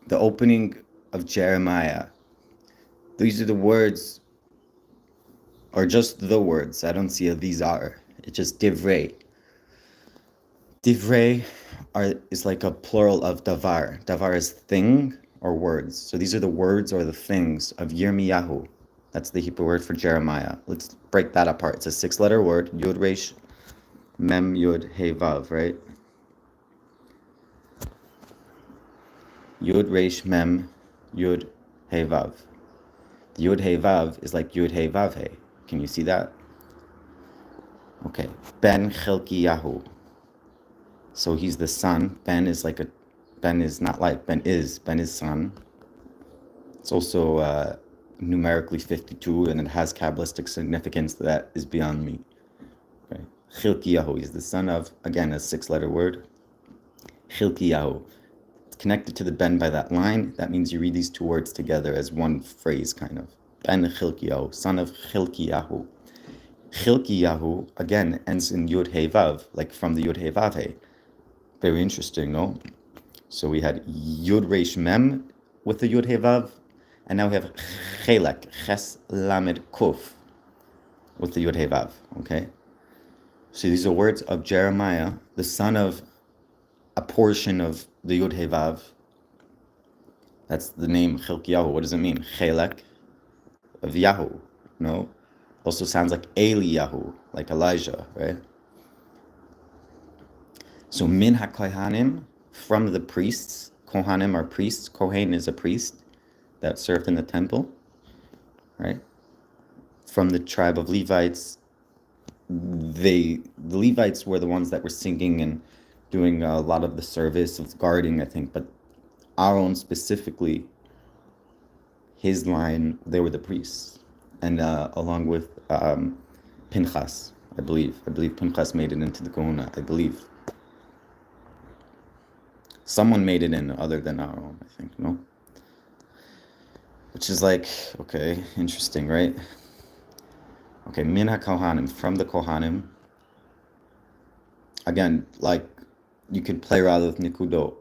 the opening of Jeremiah. These are the words, or just the words. I don't see a these are. It's just divrei. Divrei is like a plural of davar. Davar is thing or words. So these are the words or the things of Yirmiyahu. That's the Hebrew word for Jeremiah. Let's break that apart. It's a 6-letter word. Yud Resh Mem Yud He Vav, right? Yud Resh Mem Yud He Vav. The Yud He Vav is like Yud He Vav He. Can you see that? Okay. Ben Hilkiah. So he's the son. Ben is not like, Ben is son. It's also numerically 52, and it has Kabbalistic significance that is beyond me. Okay. Hilkiah, he's the son of, again, a 6-letter word. Hilkiah. It's connected to the Ben by that line. That means you read these two words together as one phrase, kind of. Ben Hilkiah, son of Hilkiah. Hilkiah, again, ends in Yud He Vav, like from the Yud He Vav He. Very interesting, no? So we had Yud Resh Mem with the Yud He Vav, and now we have Chelek, Ches Lamed Kuf, with the Yud He Vav, okay? So these are words of Jeremiah, the son of a portion of the Yud He Vav. That's the name Hilkiah. What does it mean? Chelek of Yahu, no? Also sounds like Eliyahu, like Elijah, right? So min ha-kohanim, from the priests. Kohanim are priests. Kohen is a priest that served in the temple, right? From the tribe of Levites. The Levites were the ones that were singing and doing a lot of the service of guarding, I think. But Aaron specifically, his line, they were the priests. And along with Pinchas, I believe. I believe Pinchas made it into the Kohuna, I believe. Someone made it in other than Aaron, I think, no? Which is like, okay, interesting, right? Okay, min ha-kohanim, from the Kohanim. Again, like, you could play around with nikudot,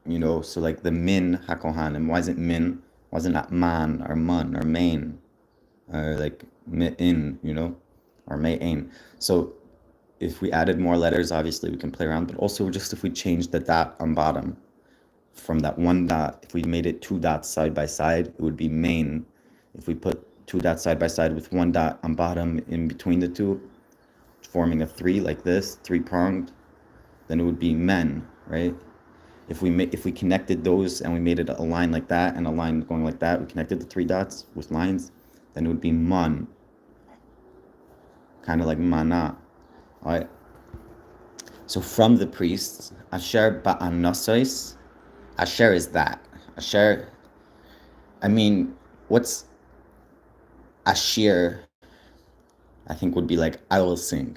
you know? So like the min ha-kohanim, why is it min? Why is it not man, or mun, or main? Or like in, you know? Or me'in. So if we added more letters, obviously we can play around, but also just if we change the dot on bottom from that one dot, if we made it 2 dots side by side, it would be main. If we put 2 dots side by side with 1 dot on bottom in between the two, forming a 3 like this, 3-pronged, then it would be men, right? If we connected those and we made it a line like that and a line going like that, we connected the 3 dots with lines, then it would be man, kind of like mana. All right. So from the priests, asher ba'anosos, asher is that. Asher, I mean, what's ashir, I think would be like, I will sing.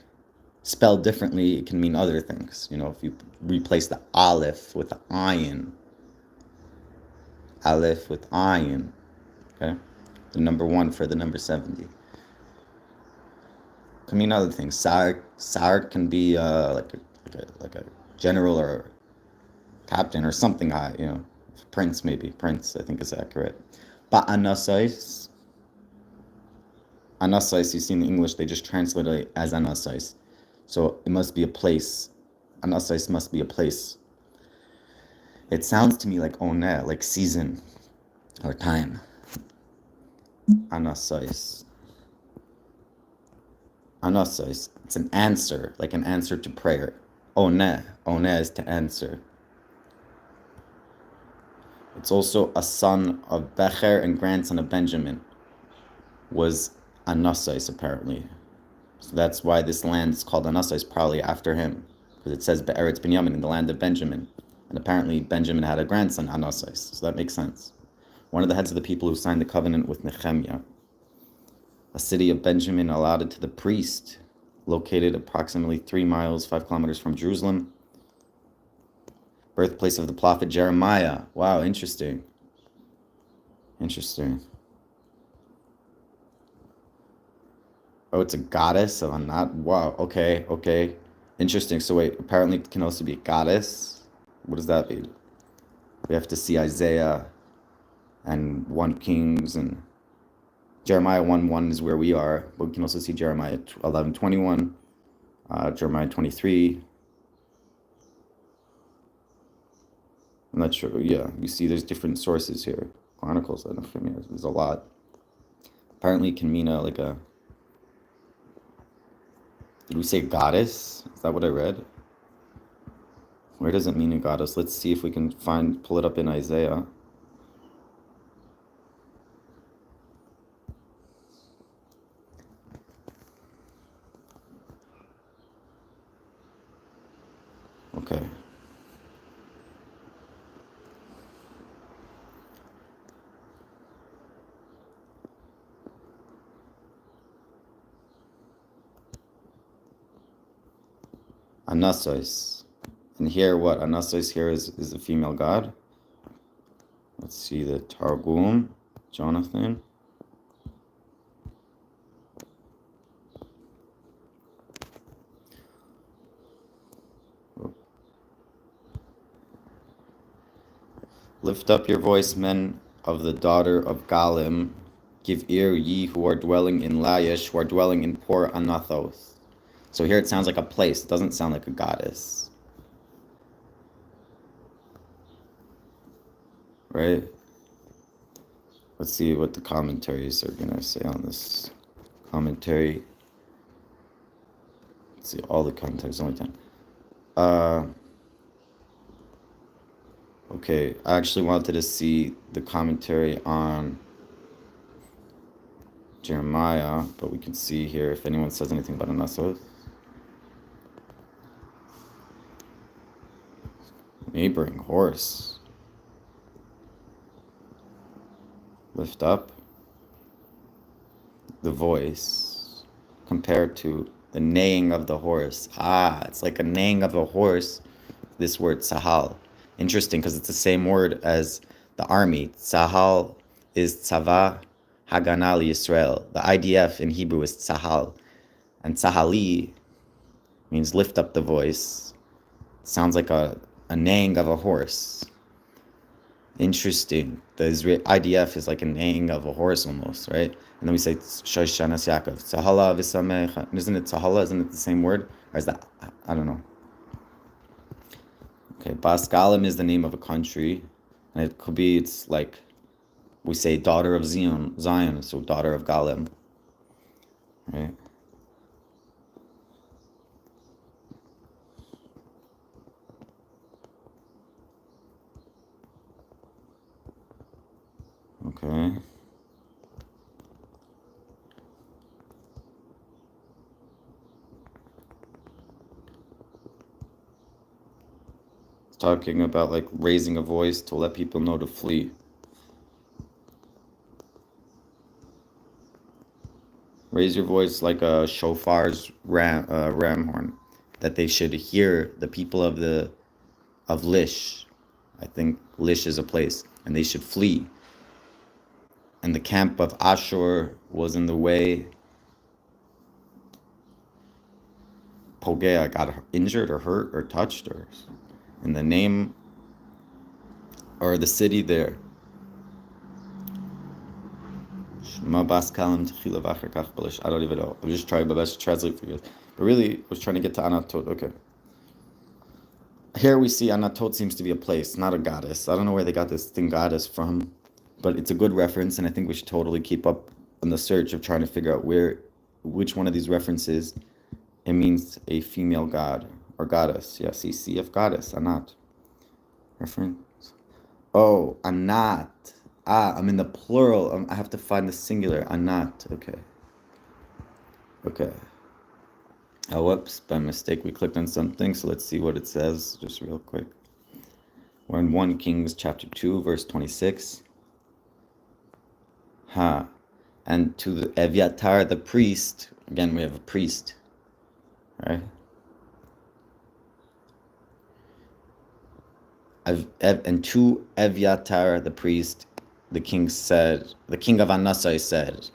Spelled differently, it can mean other things. You know, if you replace the aleph with the ayin, aleph with ayin, okay? The number 1 for the number 70. Can mean other things. Sar can be like a general or captain or something high, you know. Prince, maybe. Prince, I think is accurate. But anasais, you see in English, they just translate it as anasais. So it must be a place. Anasais must be a place. It sounds to me like oneh, like season or time. Anasais. Anasais, it's an answer, like an answer to prayer. Oneh is to answer. It's also a son of Becher and grandson of Benjamin. Was Anasais, apparently. So that's why this land is called Anasais, probably after him. Because it says Be'eretz Binyamin, in the land of Benjamin. And apparently Benjamin had a grandson, Anasais. So that makes sense. One of the heads of the people who signed the covenant with Nehemiah. A city of Benjamin allotted to the priest, located approximately 3 miles, 5 kilometers from Jerusalem. Birthplace of the prophet Jeremiah. Wow, interesting. Interesting. Oh, it's a goddess of Anat. Wow, okay. Interesting. So wait, apparently it can also be a goddess. What does that mean? We have to see Isaiah and 1 Kings, and Jeremiah 1:1 is where we are, but we can also see Jeremiah 11:21, Jeremiah 23. I'm not sure. Yeah, you see there's different sources here. Chronicles, I don't know, there's a lot. Apparently it can mean like a, did we say goddess? Is that what I read? Where does it mean a goddess? Let's see if we can pull it up in Isaiah. Okay. Anathoth. And here, what? Anathoth here is a female god. Let's see the Targum, Jonathan. Lift up your voice, men of the daughter of Galim. Give ear, ye who are dwelling in Laish, who are dwelling in poor Anathoth. So here it sounds like a place. It doesn't sound like a goddess. Right? Let's see what the commentaries are going to say on this commentary. Let's see all the commentaries, only 10. Okay, I actually wanted to see the commentary on Jeremiah, but we can see here if anyone says anything about Anathoth. Neighboring horse. Lift up the voice compared to the neighing of the horse. It's like a neighing of a horse, this word sahal. Interesting, because it's the same word as the army. Tzahal is tzava haganah Yisrael. The IDF in Hebrew is tzahal. And tzahali means lift up the voice. It sounds like a neighing of a horse. Interesting. The IDF is like a neighing of a horse almost, right? And then we say Shoshanas Yaakov. Tzahala v'samecha. Isn't it tzahala? Isn't it the same word? Or is that, I don't know. Okay, Bas Galim is the name of a country. And it could be, it's like, we say daughter of Zion, so daughter of Galim. Right? Okay. It's talking about like raising a voice to let people know to flee. Raise your voice like a shofar's ram horn, that they should hear the people of Lish. I think Lish is a place, and they should flee. And the camp of Ashur was in the way. Pogea got injured or hurt or touched, or in the name or the city there. I don't even know. I'm just trying my best to translate for you. But really, I was trying to get to Anathoth. Okay. Here we see Anathoth seems to be a place, not a goddess. I don't know where they got this thing goddess from, but it's a good reference, and I think we should totally keep up on the search of trying to figure out which one of these references it means a female god or goddess. Yeah, see of goddess, Anat. Reference. Oh, Anat. I'm in the plural. I have to find the singular. Anat. Okay. Oh, whoops. By mistake, we clicked on something. So let's see what it says just real quick. We're in 1 Kings chapter 2, verse 26. And to the Eviatar, the priest. Again, we have a priest. Right? And to Eviatar, the priest, the king of Anathoth said,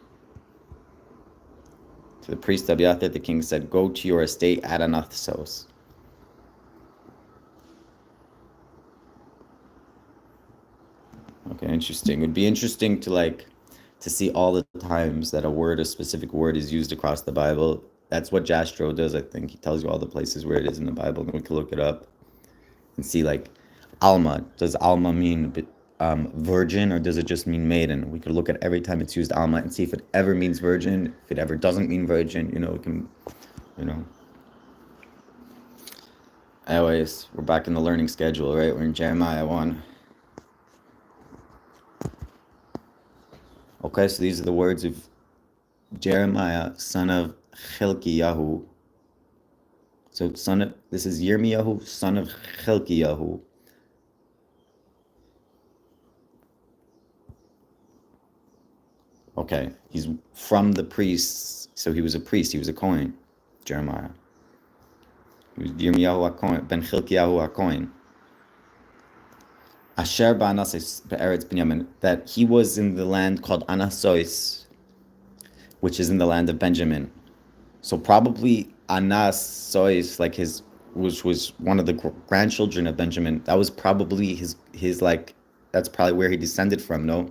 to the priest Abiathar, the king said, go to your estate at Anathoth. Okay, interesting. It would be interesting to see all the times that a specific word is used across the Bible. That's what Jastrow does, I think. He tells you all the places where it is in the Bible, and we can look it up and see Alma. Does Alma mean virgin, or does it just mean maiden? We could look at every time it's used Alma and see if it ever means virgin, if it ever doesn't mean virgin. We can, you know. Anyways, we're back in the learning schedule, right? We're in Jeremiah 1. Okay, so these are the words of Jeremiah, son of Hilkiah. So this is Yirmiyahu, son of Hilkiah. Okay, he's from the priests, so he was a priest, he was a Kohen, Jeremiah. He was Yirmiyahu HaKohen, ben Hilkiyahu HaKohen. Asher ba'anasos be'eretz Binyamin, that he was in the land called Anathoth, which is in the land of Benjamin. So probably Anathoth, which was one of the grandchildren of Benjamin. That was probably his that's probably where he descended from. No,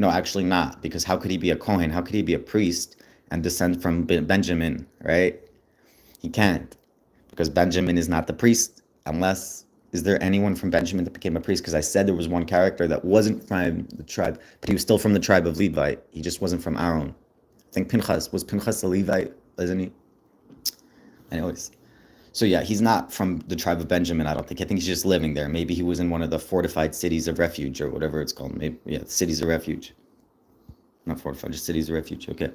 actually not, because how could he be a Kohen? How could he be a priest and descend from Benjamin, right? He can't, because Benjamin is not the priest unless. Is there anyone from Benjamin that became a priest? Because I said there was one character that wasn't from the tribe, but he was still from the tribe of Levi. He just wasn't from Aaron. I think Pinchas a Levite, isn't he? Anyways, so yeah, he's not from the tribe of Benjamin, I don't think. I think he's just living there. Maybe he was in one of the fortified cities of refuge, or whatever it's called. Maybe, yeah, cities of refuge. Not fortified, just cities of refuge. Okay.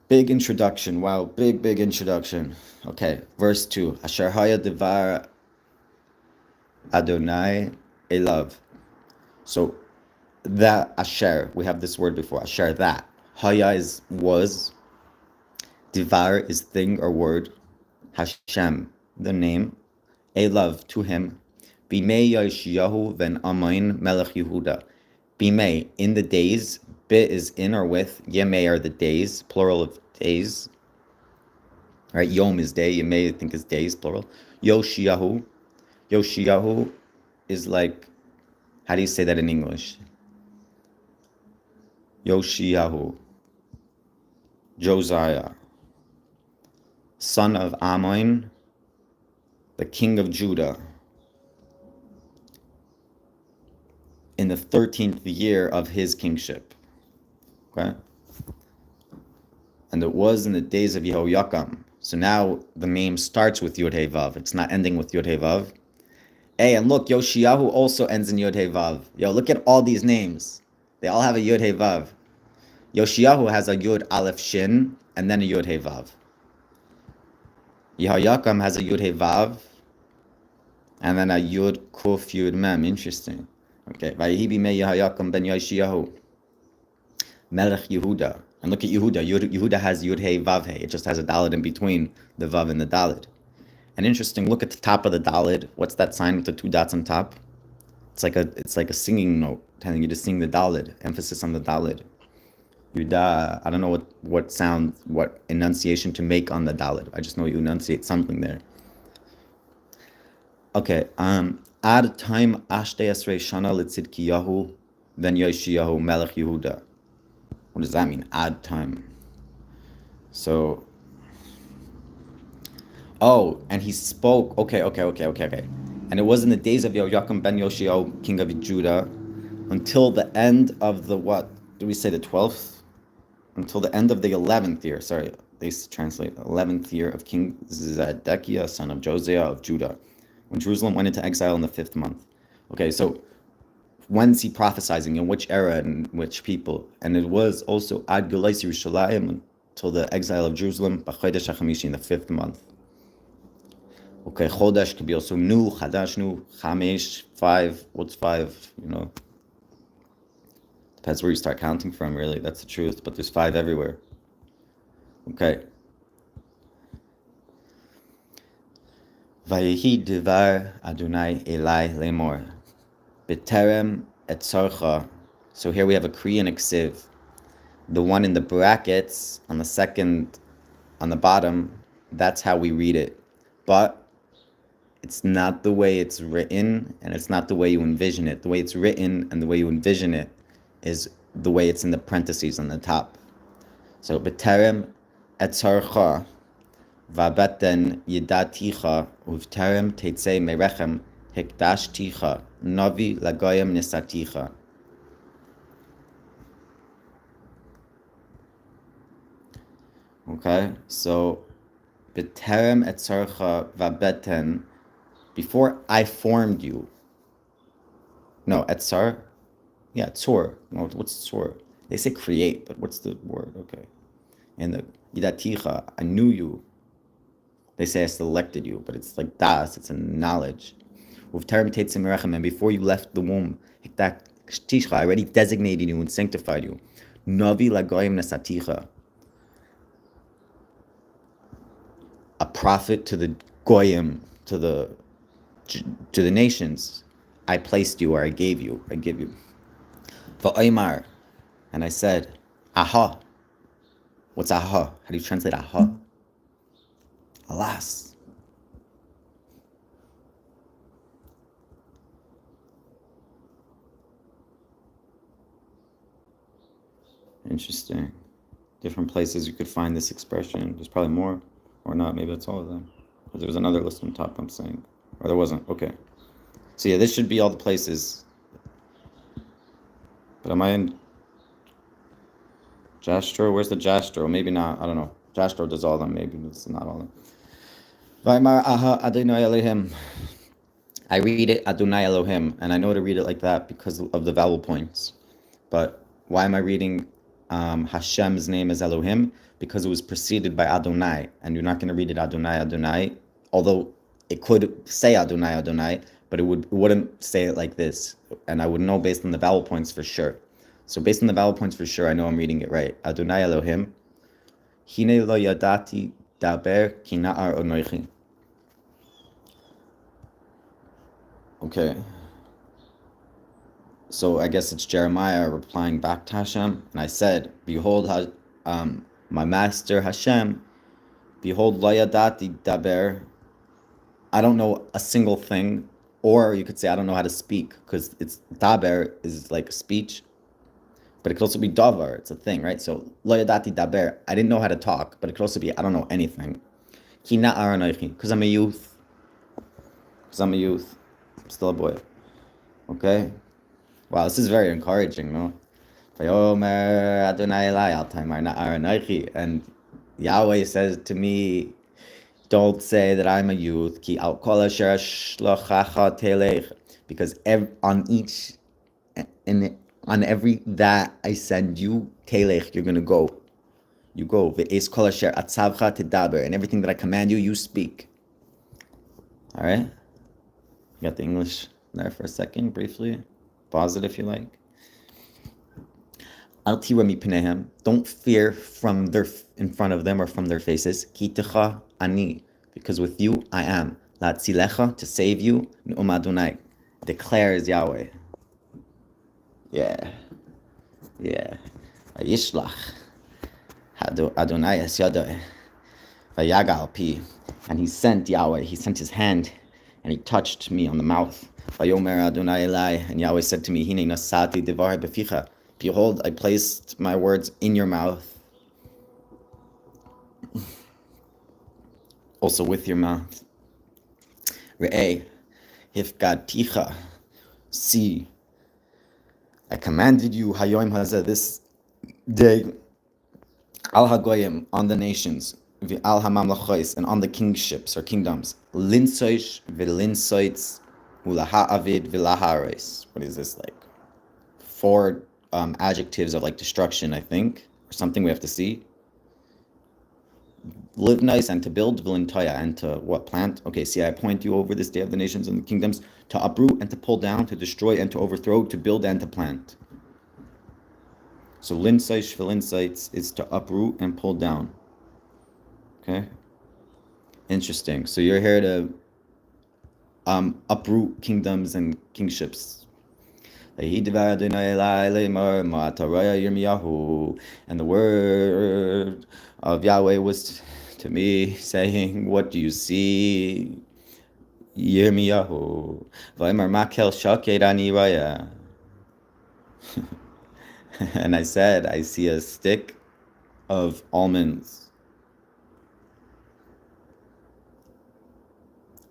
Big introduction. Wow, big introduction. Okay, verse 2. Asher haya devar Adonai elav. So that Asher, we have this word before. Asher, that. Haya was. Divar is thing or word. Hashem, the name. Elav, to him. Bimei Yoshiyahu ben Amain melech Yehuda. Bimei, in the days. Bit is in or with. Yemei are the days, plural of days. Right, Yom is day. Yemei, I think, is days, plural. Yoshiyahu. Yoshiyahu is how do you say that in English? Yoshiyahu. Josiah. Son of Ammon, the king of Judah, in the 13th year of his kingship. Okay? And it was in the days of Yehoiakim. So now the name starts with Yud Hey Vav. It's not ending with Yud Hey Vav. Hey, and look, Yoshiyahu also ends in Yud Hey Vav. Yo, look at all these names. They all have a Yud Hey Vav. Yoshiyahu has a Yud Aleph Shin, and then a Yud Hey Vav. Yehoiakim has a Yud Hey Vav, and then a Yud Kuf Yud Mem. Interesting. Okay. Vayehi bimei Yehoiakim ben Yoshiyahu, Melech Yehuda. And look at Yehuda. Yehuda has Yud Hey Vav Hey. It just has a Daled in between the Vav and the Daled. And interesting, look at the top of the Daled. What's that sign with the two dots on top? It's like a singing note, telling you to sing the Daled. Emphasis on the Daled. Yuda, I don't know what enunciation to make on the Daled. I just know you enunciate something there. Okay, ad time Ashtei Esrei Shana Litzidkiyahu ben Yoshiyahu Melech Yehuda. What does that mean? Ad time. So, and he spoke. Okay. And it was in the days of Yehoiakim ben Yoshiyahu, king of Judah, until the end of the what? Do we say the 12th? Until the end of the 11th year. Sorry, they translate 11th year of King Zedekiah, son of Josiah of Judah, when Jerusalem went into exile in the 5th month. Okay, so when's he prophesying? In which era and which people? And it was also Ad Gelais Yerushalayim, until the exile of Jerusalem, B'chodesh HaChamishi, in the 5th month. Okay, Chodesh could be also new, Chadash new, Chamesh, 5. What's 5? Depends where you start counting from, really. That's the truth. But there's 5 everywhere. Okay. Vayehi devar Adonai Elai lemor. B'terem et tzarcha. So here we have a Korean ksiv. The one in the brackets, on the second, on the bottom, that's how we read it. But it's not the way it's written, and it's not the way you envision it. The way it's written and the way you envision it is the way it's in the parentheses on the top. So, B'terem etzarcha v'abaten yidaticha uv'terem teitzei merechem hekdashticha navi lagoyim nisaticha. Okay, so B'terem etzarcha v'abaten, before I formed you. No, etzar? Yeah, tzor. No, what's tzor? They say create, but what's the word? Okay. And the yidaticha, I knew you. They say I selected you, but it's like das, it's a knowledge. And before you left the womb, I already designated you and sanctified you. Navi lagoyim nesaticha, a prophet to the goyim, to the nations. I placed you, or I gave you. Va'oymar, and I said, aha. What's aha? How do you translate aha? Alas. Interesting. Different places you could find this expression. There's probably more, or not. Maybe that's all of them. But there was another list on top, I'm saying. Or there wasn't. Okay. So yeah, this should be all the places. But am I in Jastro? Where's the Jastro? Maybe not. I don't know. Jastro does all of them. Maybe it's not all of them. Vaimar aha Adonai Elohim. I read it Adonai Elohim, and I know to read it like that because of the vowel points. But why am I reading Hashem's name as Elohim? Because it was preceded by Adonai, and you're not going to read it Adonai Adonai, although it could say Adonai Adonai, but it wouldn't say it like this, and I would know based on the vowel points for sure. So based on the vowel points for sure, I know I'm reading it right. Adonai Elohim. Hine lo yadati daber ki na'ar onoichi. Okay. So I guess it's Jeremiah replying back to Hashem, and I said, "Behold, my master Hashem, behold, lo yadati daber. I don't know a single thing, or you could say I don't know how to speak, because it's daber is like speech, but it could also be davar. It's a thing, right? So lo yadati daber. I didn't know how to talk, but it could also be I don't know anything. Ki na'ar onoichi, because I'm a youth. I'm still a boy. Okay. Wow, this is very encouraging, no? And Yahweh says to me, don't say that I'm a youth, because on every that I send you, telech, you're gonna go. You go. And everything that I command you, you speak. All right? You got the English there for a second, briefly. Pause it if you like. Don't fear from in front of them or from their faces. Kitecha ani, because with you I am. Latzilecha, to save you. Ne'um Adonai, declares Yahweh. Yeah. Vayishlach Adonai es yadoi vayagal pi, and he sent Yahweh. He sent his hand, and he touched me on the mouth. Vayomer Adonai Elai, and Yahweh said to me, Hine nasati devar beficha. Behold, I placed my words in your mouth, also with your mouth. Re'eh, hifgadticha, see, I commanded you, Hayoim Hazeh, this day, Al Hagoyim, on the nations, Al Hamamlachos, and on the kingships or kingdoms, Linsoish v'linsoitz ulaha avid v'lahares. What is this like? 4 adjectives of like destruction, I think, or something we have to see. Live nice and to build, v'lintoya, and to what? Plant. Okay, see, I appoint you over this day of the nations and the kingdoms to uproot and to pull down, to destroy and to overthrow, to build and to plant. So linsight, shvilinsights is to uproot and pull down. Okay? Interesting. So you're here to uproot kingdoms and kingships. And the word of Yahweh was to me saying, what do you see? Yirmiyahu. V'amar makel shaked ani raya. And I said, I see a stick of almonds.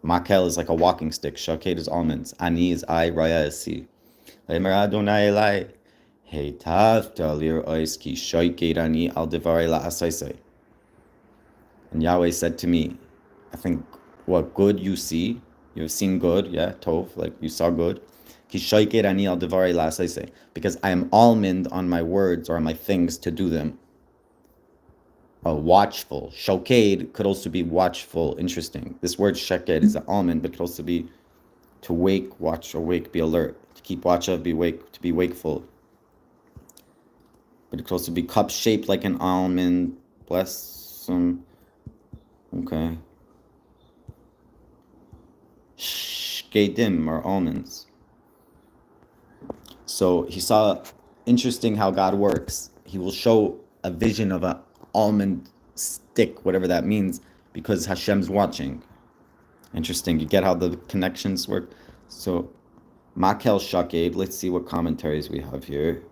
Makel is like a walking stick. Shaked is almonds. Ani is I. Raya is see. V'amar Adonai elai. Heitavta lir'ois ki shaked ani al devarei la'asaisei. And Yahweh said to me, I think, what good you see, you have seen good, yeah, tov, like you saw good. Because I am almond on my words or on my things to do them. Watchful. Shoked could also be watchful. Interesting. This word sheked is an almond, but could also be to wake, watch, awake, be alert. To keep watch of, be wake, to be wakeful. But it could also be cup shaped like an almond. Bless some. Okay. Shkedim, or almonds. So he saw, interesting how God works. He will show a vision of an almond stick, whatever that means, because Hashem's watching. Interesting. You get how the connections work? So, Makel Shaked, let's see what commentaries we have here.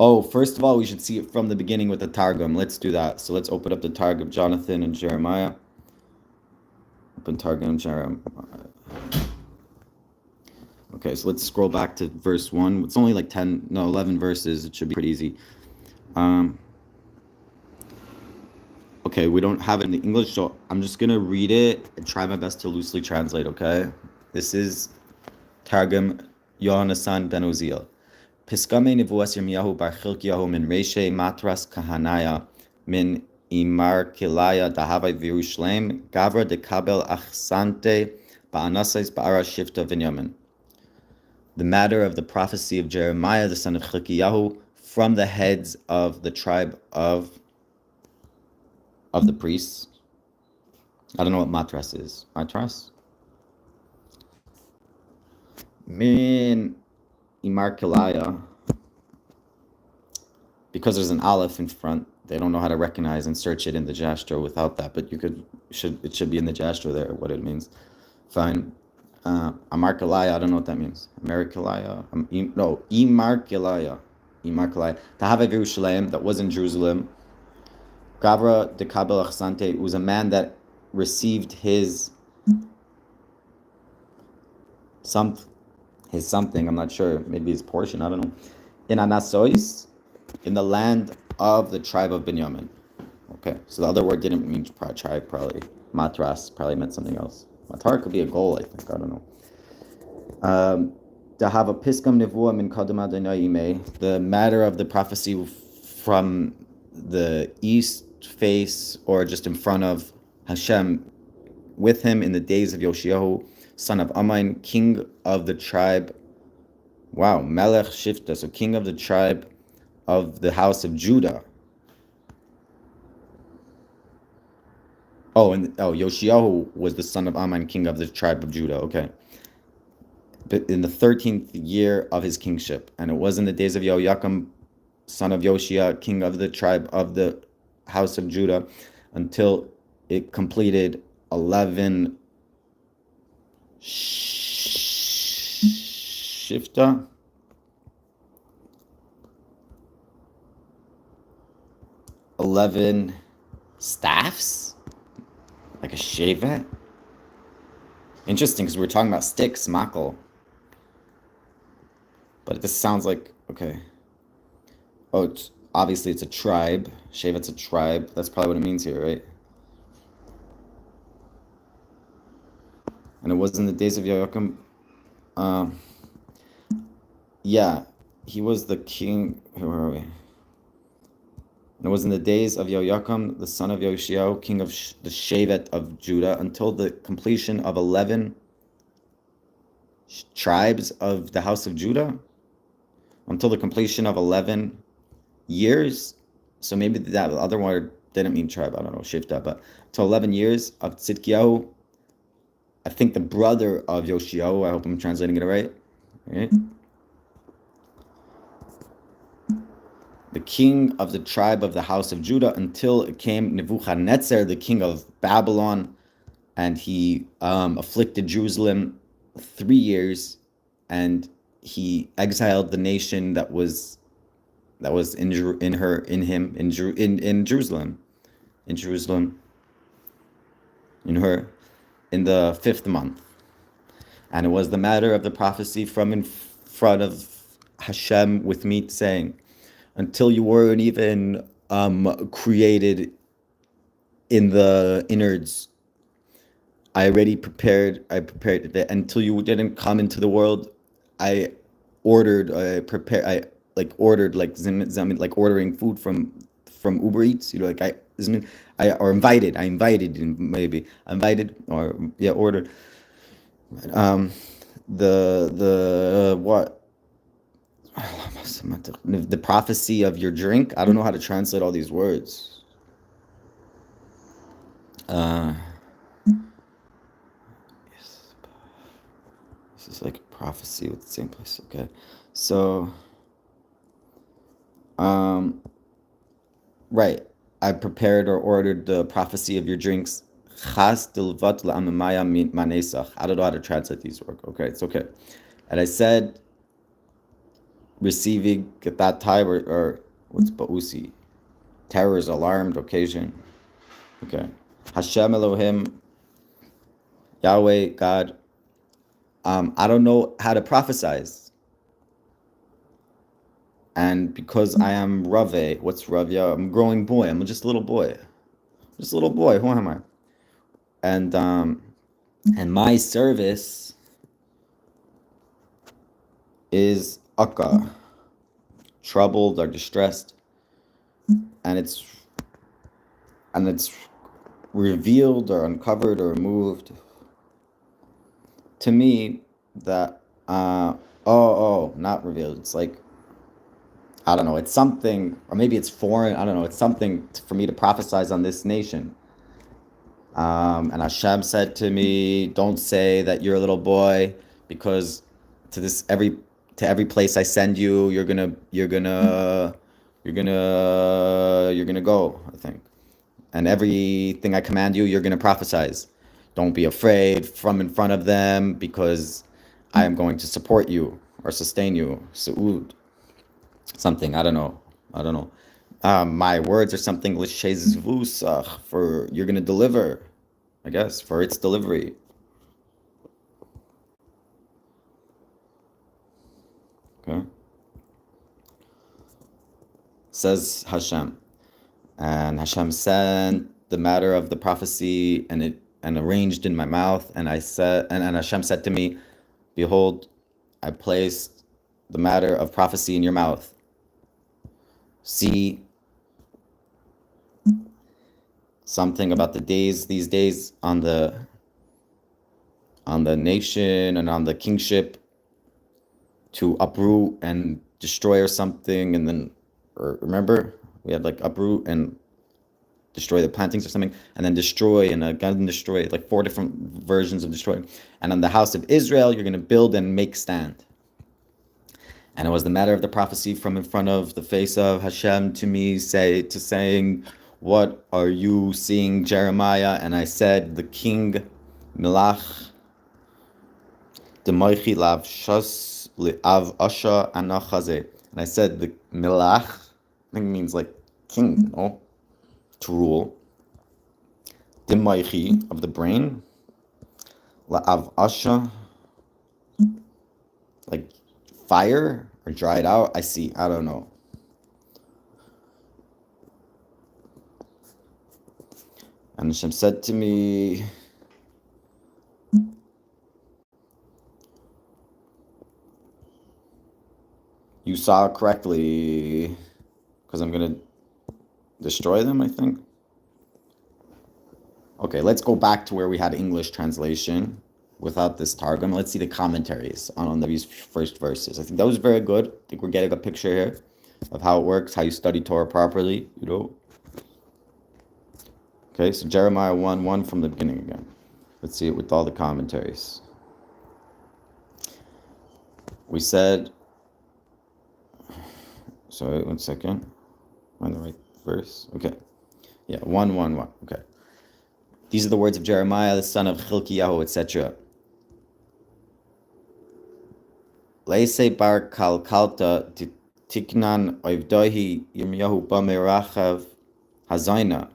Oh, first of all, we should see it from the beginning with the Targum. Let's do that. So let's open up the Targum, Jonathan and Jeremiah. Open Targum, Jeremiah. Okay, so let's scroll back to verse 1. It's only like 11 verses. It should be pretty easy. Okay, we don't have it in the English, so I'm just going to read it and try my best to loosely translate, okay? This is Targum Yohanan ben Uziel. Piskame nevuas Yirmiyahu bar Hilkiah min Reshe matras kahanaya min imar kilaya dahavai v'Yerushalem gavra de kabel achsante ba'anasais ba'ara shifta v'Inyamin. The matter of the prophecy of Jeremiah, the son of Hilkiah, from the heads of the tribe of the priests. I don't know what matras is. Matras? Min imar kilaya. Because there's an aleph in front, they don't know how to recognize and search it in the Jastrow without that, but it should be in the Jastrow there, what it means. Fine. Amar Kilaya, I don't know what that means. Amar Kilaya, Imar Kilaya. Tahave Yerushalem, that was in Jerusalem. Gavra de Kabel Achsante was a man that received his something, I'm not sure, maybe his portion, I don't know. In Anathoth, in the land of the tribe of Binyamin. Okay, so the other word didn't mean tribe, probably. Matras probably meant something else. Matar could be a goal, I think. I don't know. To have a piskam nevuah min kadam Adonai imei, the matter of the prophecy from the east face or just in front of Hashem, with him in the days of Yoshiyahu, son of Ammon, king of the tribe. Wow, Melech Shifta, so king of the tribe of the house of Judah. Yoshiyahu was the son of Ammon, king of the tribe of Judah. Okay. But in the 13th year of his kingship, and it was in the days of Yoyakim, son of Yoshia, king of the tribe of the house of Judah, until it completed 11 shifta. 11 staffs? Like a shevet? Interesting, because we were talking about sticks, makel. But this sounds like, okay. Oh, obviously it's a tribe. Shevet's a tribe. That's probably what it means here, right? And it was in the days of Yoakim. Yeah, he was the king. Where are we? And it was in the days of Yoakim, the son of Yoshiao, king of the Shevet of Judah, until the completion of 11 tribes of the house of Judah, until the completion of 11 years. So maybe that other word didn't mean tribe, I don't know, Shifta, but until 11 years of Tzidkiyahu, I think the brother of Yoshiao, I hope I'm translating it right. The king of the tribe of the house of Judah, until it came Nebuchadnezzar, the king of Babylon, and he afflicted Jerusalem 3 years, and he exiled the nation that was in Jerusalem, in her, in the 5th month. And it was the matter of the prophecy from in front of Hashem with me, saying, until you weren't even created in the innards, I prepared it. Until you didn't come into the world, I ordered, like ordering food from Uber Eats, like I invited, ordered, the what, the prophecy of your drink. I don't know how to translate all these words. This is like a prophecy with the same place. Okay, so right, I prepared or ordered the prophecy of your drinks. I don't know how to translate these words. Okay, it's okay. And I said, receiving at that time, or what's ba'usi? Terror's alarmed occasion. Okay. Hashem Elohim, Yahweh, God. I don't know how to prophesize. And because I am Rave, what's Rave? I'm a growing boy. I'm just a little boy. Just a little boy. Who am I? And my service is Akka, troubled or distressed. And it's revealed or uncovered or removed to me that not revealed. It's like, I don't know, it's something, or maybe it's foreign, I don't know, it's something for me to prophesize on this nation. And Hashem said to me, don't say that you're a little boy, because to every place I send you, you're gonna go, I think. And everything I command you, you're gonna prophesize. Don't be afraid from in front of them, because I am going to support you or sustain you. Su'ud. Something, I don't know. My words are something for you're gonna deliver, I guess, for its delivery. Okay. Says Hashem. And Hashem sent the matter of the prophecy and arranged in my mouth, and I said, and Hashem said to me, behold, I placed the matter of prophecy in your mouth. See something about these days on the nation and on the kingship, to uproot and destroy or something, and then, remember, we had like uproot and destroy the plantings or something, and then destroy, and again destroy, like 4 different versions of destroy. And on the house of Israel, you're going to build and make stand. And it was the matter of the prophecy from in front of the face of Hashem to me, saying, what are you seeing, Jeremiah? And I said, the king, Milach, Demoichi lav shas li'av asha anachaze. And I said, the Milach, I think it means like king, no? To rule. Demoichi, of the brain. La'av asha, like fire or dried out. I don't know. And Hashem said to me, you saw correctly, because I'm going to destroy them, I think. Okay, let's go back to where we had English translation without this targum. Let's see the commentaries on these first verses. I think that was very good. I think we're getting a picture here of how it works, how you study Torah properly, Okay, so Jeremiah 1:1 from the beginning again. Let's see it with all the commentaries. We said, sorry, 1 second. Am I in the right verse? Okay. Yeah, 1:1:1. Okay. These are the words of Jeremiah, the son of Hilkiah, etc. Leise bar kalkalta tiknan oivdohi Yirmiyahu bamerachav hazayna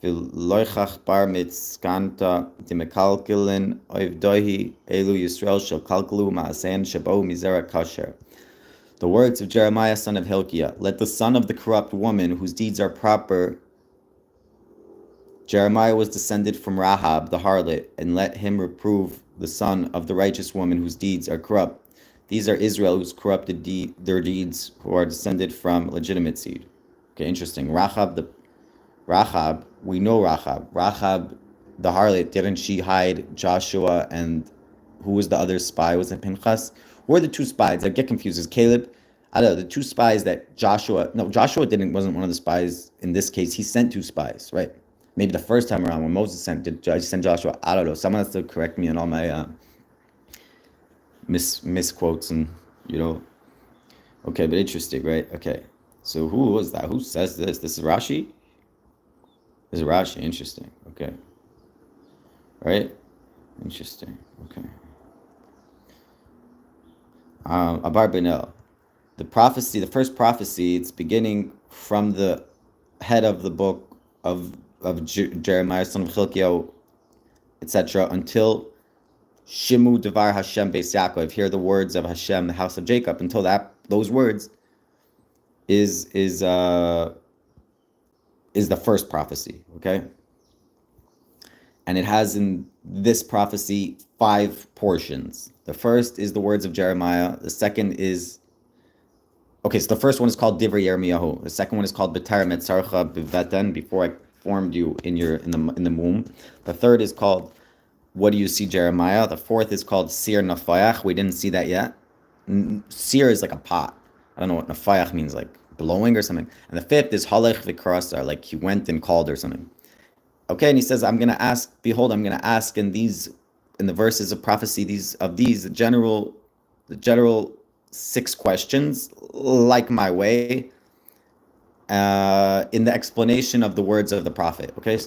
v'loichach bar mitzkanta dimekalkilin oivdohi elu Yisrael shel kalkalu ma'asein shabo mizera kasher. The words of Jeremiah, son of Hilkiah. Let the son of the corrupt woman, whose deeds are proper. Jeremiah was descended from Rahab, the harlot, and let him reprove the son of the righteous woman, whose deeds are corrupt. These are Israel, who's corrupted their deeds, who are descended from legitimate seed. Okay, interesting. Rahab, we know Rahab. Rahab, the harlot, didn't she hide Joshua, and who was the other spy? Was it Pinchas? Who are the two spies? I get confused. Is Caleb? I don't know. The two spies that Joshua wasn't one of the spies in this case. He sent two spies, right? Maybe the first time around when Moses sent Joshua. I don't know. Someone has to correct me on all my misquotes and Okay, but interesting, right? Okay, so who was that? Who says this? This is Rashi. This is Rashi. Interesting. Okay, right? Interesting. Okay. Abar Benel. The first prophecy, it's beginning from the head of the book of Jeremiah, son of Hilkiah, etc., until Shimu Devar Hashem Beis Yaakov. Hear the words of Hashem, the house of Jacob. Until those words is the first prophecy. Okay, and it has in this prophecy 5 portions. The first is the words of Jeremiah. The second is so the first one is called Divrei Yirmiyahu. The second one is called B'Tarem Etzarcha B'Veten, before I formed you in the womb. The third is called What Do You See, Jeremiah? The fourth is called Sir Nafayach. We didn't see that yet. Sir is like a pot. I don't know what Nafayach means, like blowing or something. And the fifth is Halech V'Karasar, like he went and called or something. Okay, and he says, I'm going to ask in the verses of prophecy, the general 6 questions, like my way, in the explanation of the words of the prophet. Okay.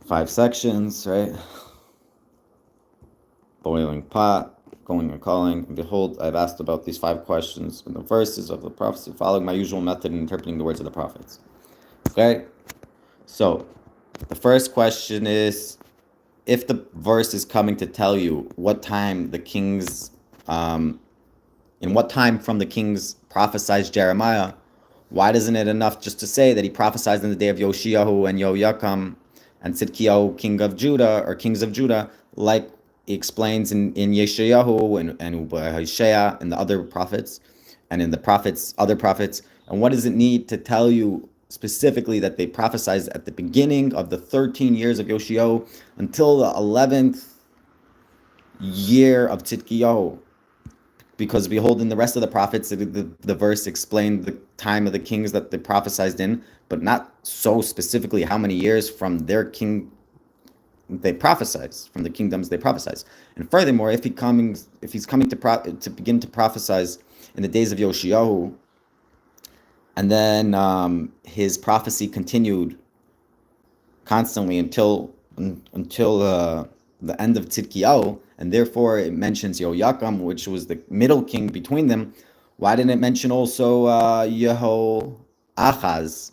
5 sections, right? Boiling pot, going and calling. And behold, I've asked about these 5 questions in the verses of the prophecy, following my usual method in interpreting the words of the prophets. Okay? So, the first question is, if the verse is coming to tell you what time the kings, in what time from the kings prophesies Jeremiah, why isn't it enough just to say that he prophesied in the day of Yoshiyahu and Yoyakam and Tzidkiyahu, kings of Judah, like he explains in Yeshayahu and Hosea and the other prophets, and in the other prophets? And what does it need to tell you specifically that they prophesied at the beginning of the 13 years of Yoshiyahu until the 11th year of Tzidkiyahu? Because behold, in the rest of the prophets, the verse explained the time of the kings that they prophesied in, but not so specifically how many years from their king they prophesied, from the kingdoms they prophesied. And furthermore, if he's coming to begin to prophesize in the days of Yoshiyahu, and then his prophecy continued constantly until the end of Tzidkiyahu, and therefore it mentions Yoyakam, which was the middle king between them. Why didn't it mention also Yehoachaz?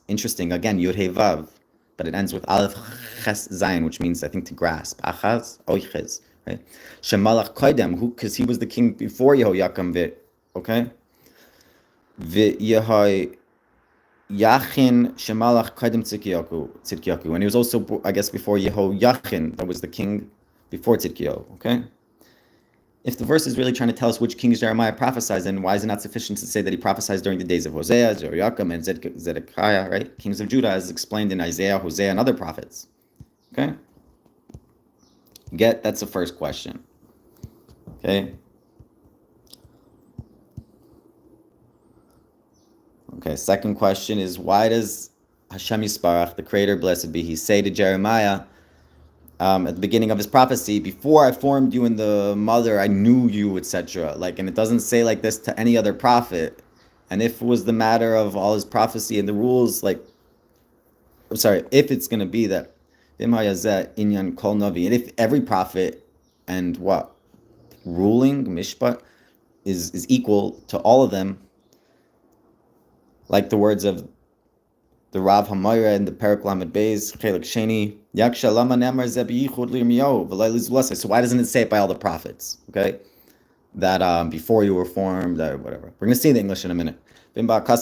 Interesting, again, Yud Hey Vav, but it ends with Aleph Ches Zayin, which means, I think, to grasp. Achaz, Oiches, right? Shemalach Koidem, because he was the king before Yehoyakam, okay? Yachin Shemalach Koidem Tzidkiyahu, and he was also, I guess, before Yehoyachin, that was the king before Tzidkiyahu, okay? If the verse is really trying to tell us which kings Jeremiah prophesied, then why is it not sufficient to say that he prophesied during the days of Hosea, Joachim, and Zedekiah, right? Kings of Judah, as explained in Isaiah, Hosea, and other prophets. Okay? That's the first question. Okay? Okay, second question is, why does Hashem Yisparach, the Creator, blessed be He, say to Jeremiah, at the beginning of his prophecy, before I formed you in the mother, I knew you, etc. Like, and it doesn't say like this to any other prophet. And if it was the matter of all his prophecy and the rules, like, I'm sorry, if it's going to be that inyan kol navi, and if every prophet and what ruling mishpat is equal to all of them, like the words of the Rav Hamayra in the Perak Lamed Beis Chelik Sheni Yaksha Lama Nemar Zebi Yichud Lirmiyahu V'Lay Lizulasa. So why doesn't it say it by all the prophets? Okay, that before you were formed, whatever. We're going to see the English in a minute. And if you're going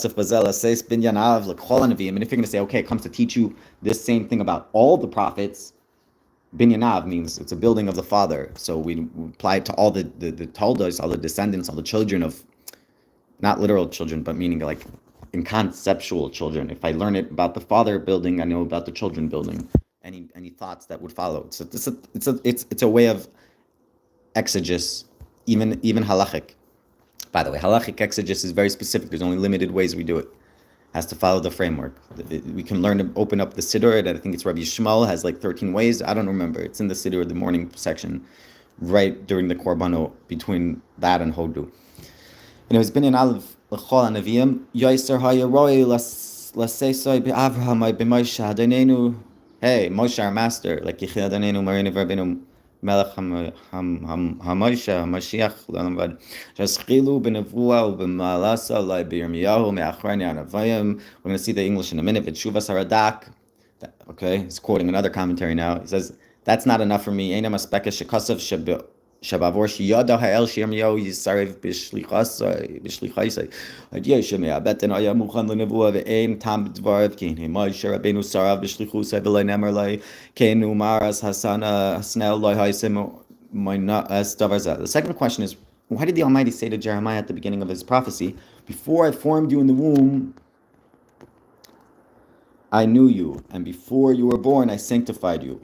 to say, okay, it comes to teach you this same thing about all the prophets, Binyanav means it's a building of the father. So we apply it to all the Toldos, all the descendants, all the children of, not literal children, but meaning like in conceptual children. If I learn it about the father building, I know about the children building. Any thoughts that would follow. So it's a way of exegesis, even halachic. By the way, halachic exegesis is very specific. There's only limited ways we do it. Has to follow the framework. We can learn to open up the Siddur, and I think it's Rabbi Shmuel has like 13 ways. I don't remember. It's in the Siddur, the morning section, right during the Korbano, between that and Hodu. And it was been in Aleph l'chol Nevi'im Yoiser Hayaroi Lasesoi beAvraham b'Moshe Adonenu. Hey, Moshe, our master, like Yichid Adonenu Marinu Verbinu Melech HaMoshe HaMashiach L'Amvad Shaschilu b'Nevuah u'b'Malasa Lai b'Yirmiyahu me'achrei Anavayim. We're going to see the English in a minute. V'Tshuvas Haradak. Okay, he's quoting another commentary now. He says, that's not enough for me. Eina maspeka shekasav Shabavor Shiyada Ha'el Shirmiyahu Yisarev B'Shlichaisai Hadiyah Shemea Beten Aya Muchan L'Nevuah Ve'ein Tam Dvarav Kin Himai Sharabenu Sarav B'Shlichusai V'Lai Nemer Lai Keinu Maras Hasana Hasnel Lai Haisem Moina Es Davarza. The second question is, why did the Almighty say to Jeremiah at the beginning of his prophecy, before I formed you in the womb, I knew you, and before you were born, I sanctified you?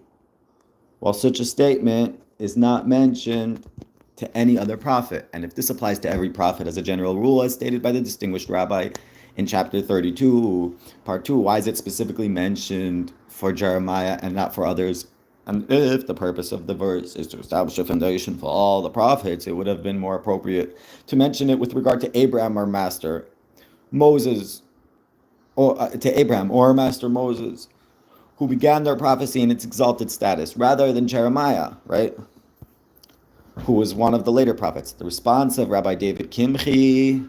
While such a statement is not mentioned to any other prophet. And if this applies to every prophet as a general rule, as stated by the distinguished rabbi in chapter 32, part 2, why is it specifically mentioned for Jeremiah and not for others? And if the purpose of the verse is to establish a foundation for all the prophets, it would have been more appropriate to mention it with regard to Abraham, our master, Moses, or to Abraham, or master Moses, who began their prophecy in its exalted status, rather than Jeremiah, right? Who was one of the later prophets. The response of Rabbi David Kimchi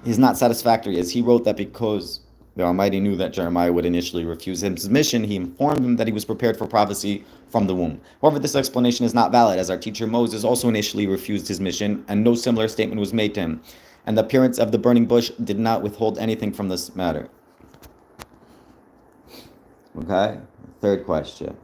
is not satisfactory, as he wrote that because the Almighty knew that Jeremiah would initially refuse his mission, he informed him that he was prepared for prophecy from the womb. However, this explanation is not valid, as our teacher Moses also initially refused his mission, and no similar statement was made to him. And the appearance of the burning bush did not withhold anything from this matter. Okay? Third question.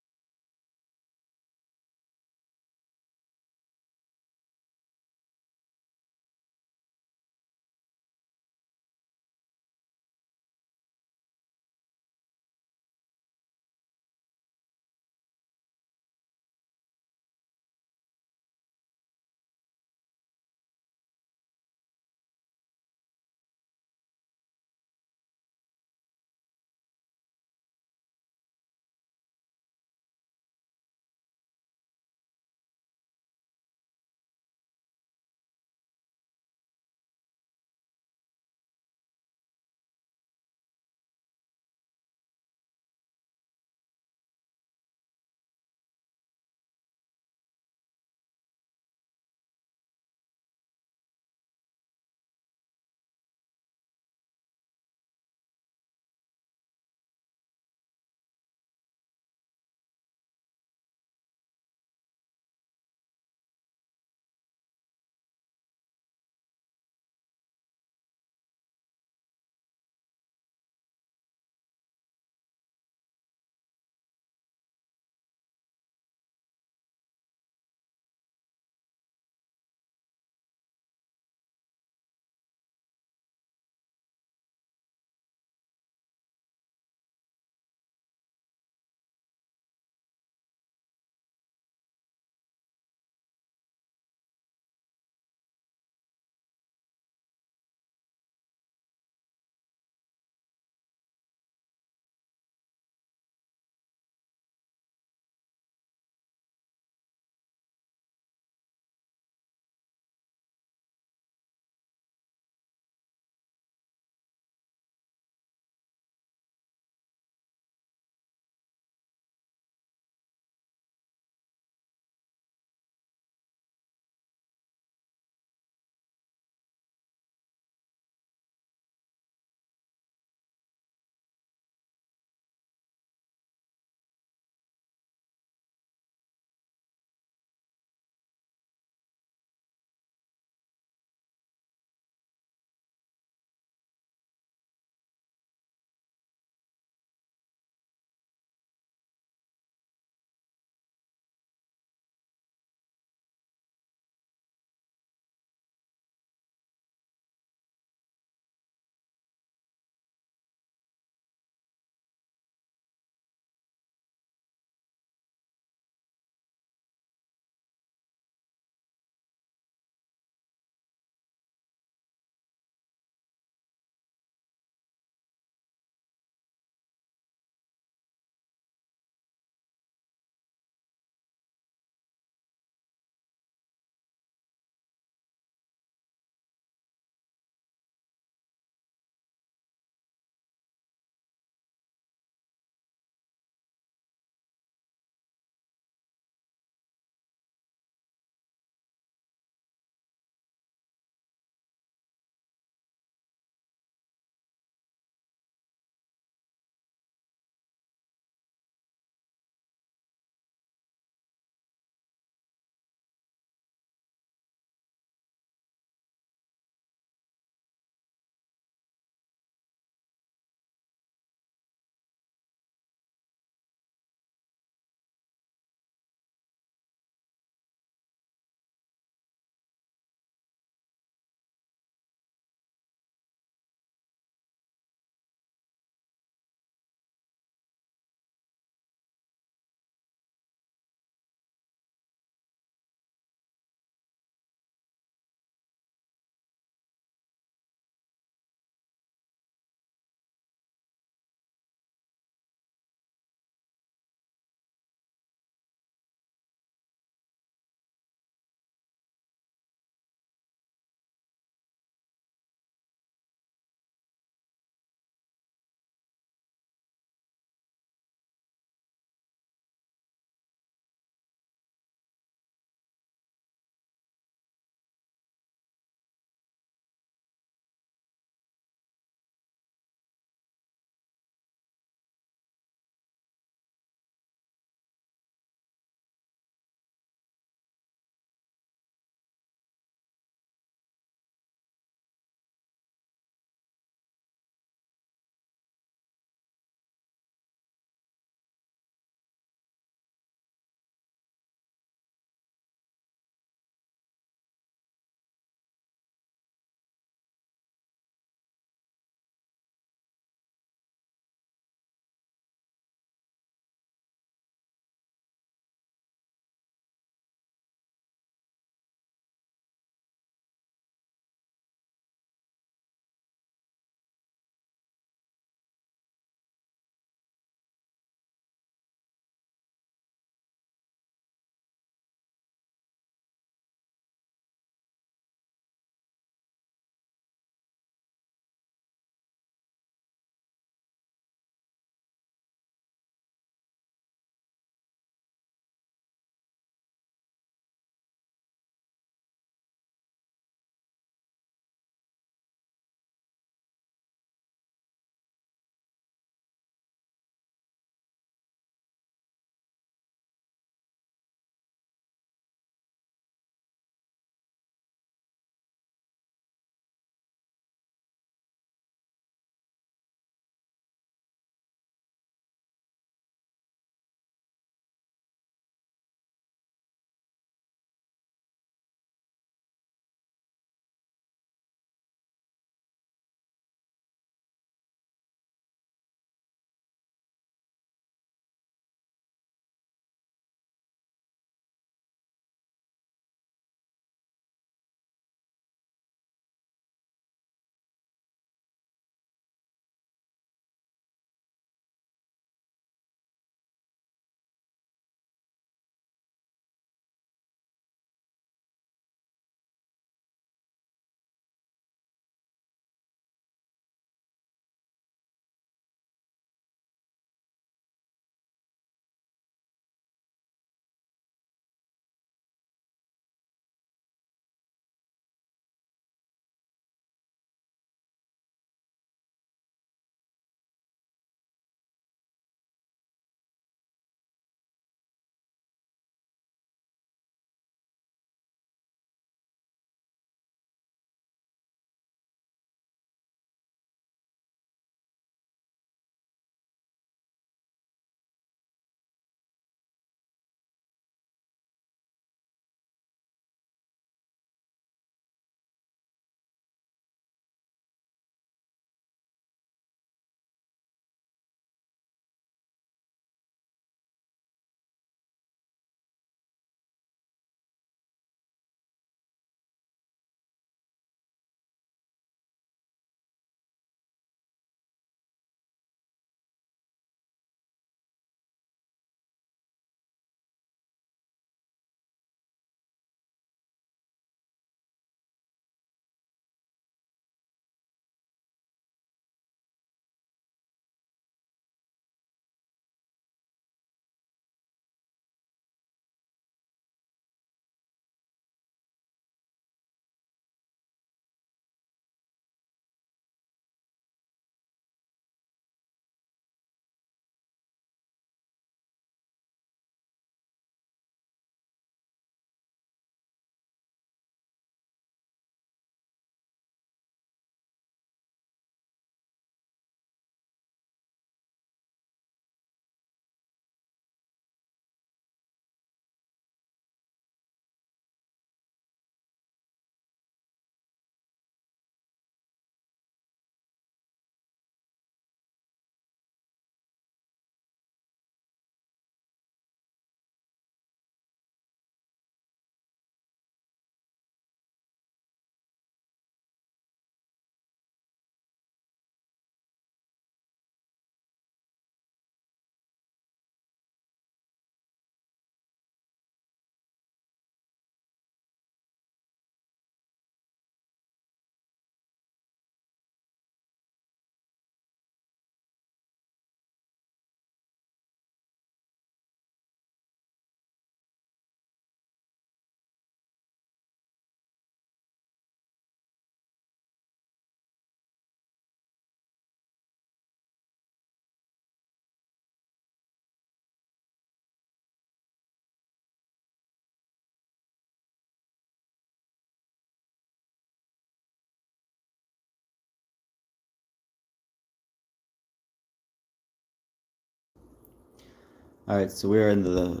All right, so we're in the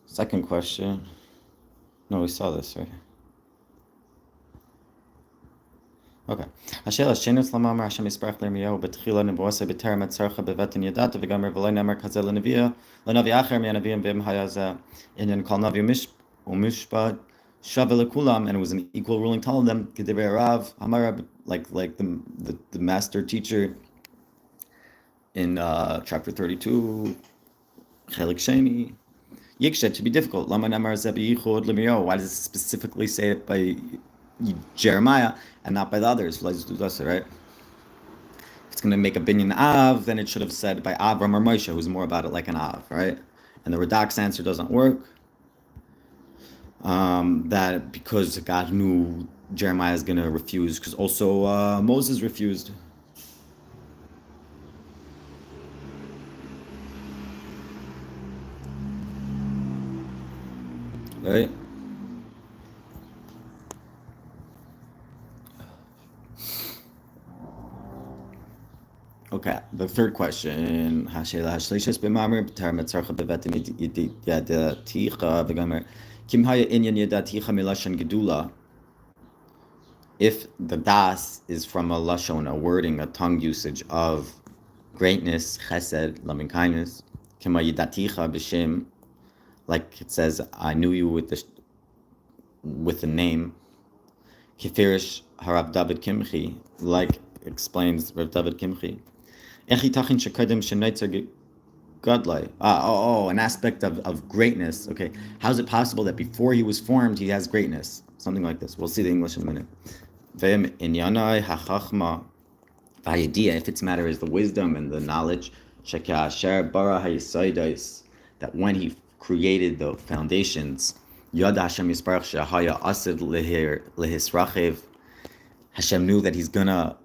second question. No, we saw this, right? Okay. השאלה, שינוס למאמר השם יסברך לירמיהו בתחילה נבואסה בטרם הצרחה בבטן ידעת וגמר ולא נאמר כזה לנביא אחר מהנביאים ואם היה זה עניין כל נביא ומשפט שווה לכולם, and it was an equal ruling to all of them, כדברי הרב, אמר like the master teacher in chapter 32, חלק שני, Yikshet to be difficult. Lama namar zebiyichud lemiro. Why does it specifically say it by Jeremiah and not by the others? Right? If it's going to make a binyan Av, then it should have said by Avram or Moshe, who's more about it like an Av, right? And the Radak's answer doesn't work. That because God knew Jeremiah is going to refuse, because also Moses refused. Right? Okay, the third question. If the das is from a lashon, a wording, a tongue usage of greatness, chesed, loving kindness, like it says, I knew you with the name. Kifirish Harav David Kimchi, like explains Rav David Kimchi. An aspect of greatness. Okay, how is it possible that before he was formed, he has greatness? Something like this. We'll see the English in a minute. If its matter is the wisdom and the knowledge, that when he created the foundations, Hashem knew that he's gonna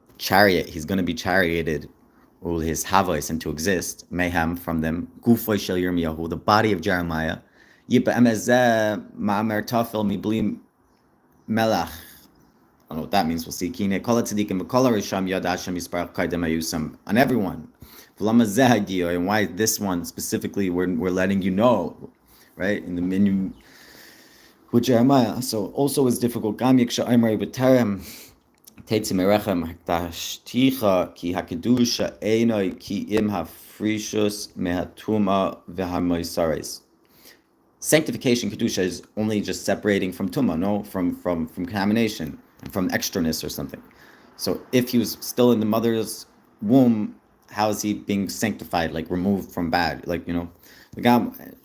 be charioted, his havos, into exist, mayhem from them, the body of Jeremiah. I don't know what that means, we'll see. On everyone. And why this one specifically we're letting you know, right? In the menu with Jeremiah. So also it's difficult. Sanctification, kedusha, is only just separating from tuma, no, from contamination, from extraness or something. So if he was still in the mother's womb, how is he being sanctified, like removed from bad, like, you know?